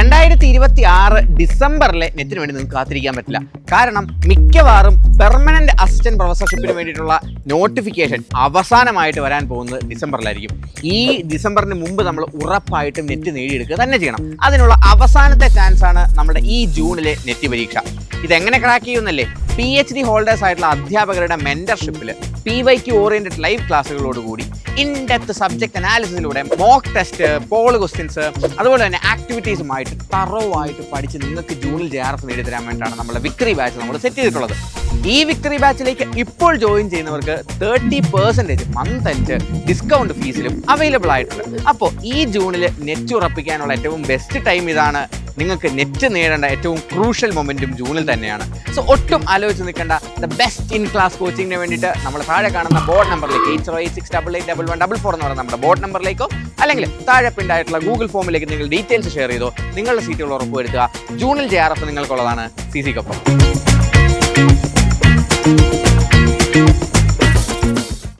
2026 ഡിസംബറിലെ നെറ്റിന് വേണ്ടി നിങ്ങൾക്ക് കാത്തിരിക്കാൻ പറ്റില്ല. കാരണം മിക്കവാറും പെർമനന്റ് അസിസ്റ്റന്റ് പ്രൊഫസർഷിപ്പിന് വേണ്ടിയിട്ടുള്ള നോട്ടിഫിക്കേഷൻ അവസാനമായിട്ട് വരാൻ പോകുന്നത് ഡിസംബറിലായിരിക്കും. ഈ ഡിസംബറിന് മുമ്പ് നമ്മൾ ഉറപ്പായിട്ടും നെറ്റ് നേടിയെടുക്കുക തന്നെ ചെയ്യണം. അതിനുള്ള അവസാനത്തെ ചാൻസ് ആണ് നമ്മുടെ ഈ ജൂണിലെ നെറ്റ് പരീക്ഷ. ഇതെങ്ങനെ ക്രാക്ക് ചെയ്യുന്നല്ലേ? PhD ഹോൾഡേഴ്സ് ആയിട്ടുള്ള അധ്യാപകരുടെ മെന്റർഷിപ്പിൽ PYQ ഓറിയന്റഡ് ലൈവ് ക്ലാസ്സുകളോടുകൂടി ഇൻഡെപ്ത് സബ്ജക്ട് അനാലിസിസിലൂടെ മോക്ക് ടെസ്റ്റ്, പോൾ ക്വസ്റ്റ്യൻസ്, അതുപോലെ തന്നെ ആക്ടിവിറ്റീസുമായിട്ട് തറവായിട്ട് പഠിച്ച് നിങ്ങൾക്ക് ജൂണിൽ JRF നേടിത്തരാൻ വേണ്ടിയിട്ടാണ് നമ്മുടെ വിക്ടറി ബാച്ച് നമ്മൾ സെറ്റ് ചെയ്തിട്ടുള്ളത്. ഈ വിക്ടറി ബാച്ചിലേക്ക് ഇപ്പോൾ ജോയിൻ ചെയ്യുന്നവർക്ക് 30% മന്ത് എൻഡ് ഡിസ്കൗണ്ട് ഫീസിലും അവൈലബിൾ ആയിട്ടുണ്ട്. അപ്പോൾ ഈ ജൂണിൽ നെറ്റ് ഉറപ്പിക്കാനുള്ള ഏറ്റവും ബെസ്റ്റ് ടൈം ഇതാണ്. നിങ്ങൾക്ക് നെറ്റ് നേടേണ്ട ഏറ്റവും ക്രൂഷ്യൽ മൊമെന്റും ജൂണിൽ തന്നെയാണ്. സോ ഒട്ടും ആലോചിച്ച് നിൽക്കേണ്ട. ദ ബെസ്റ്റ് ഇൻ ക്ലാസ് കോച്ചിങ്ങിന് വേണ്ടിയിട്ട് നമ്മൾ താഴെ കാണുന്ന ബോർഡ് നമ്പറിലേക്ക് 8086881144 എന്ന് പറയുന്ന നമ്മുടെ ബോർഡ് നമ്പറിലേക്കോ അല്ലെങ്കിൽ താഴെ പിണ്ടായിട്ടുള്ള ഗൂഗിൾ ഫോമിലേക്ക് നിങ്ങൾ ഡീറ്റെയിൽസ് ഷെയർ ചെയ്തോ നിങ്ങളുടെ സീറ്റുകൾ ഉറപ്പുവരുത്തുക. ജൂണിൽ JRF നിങ്ങൾക്കുള്ളതാണ്. CC കൊപ്പം.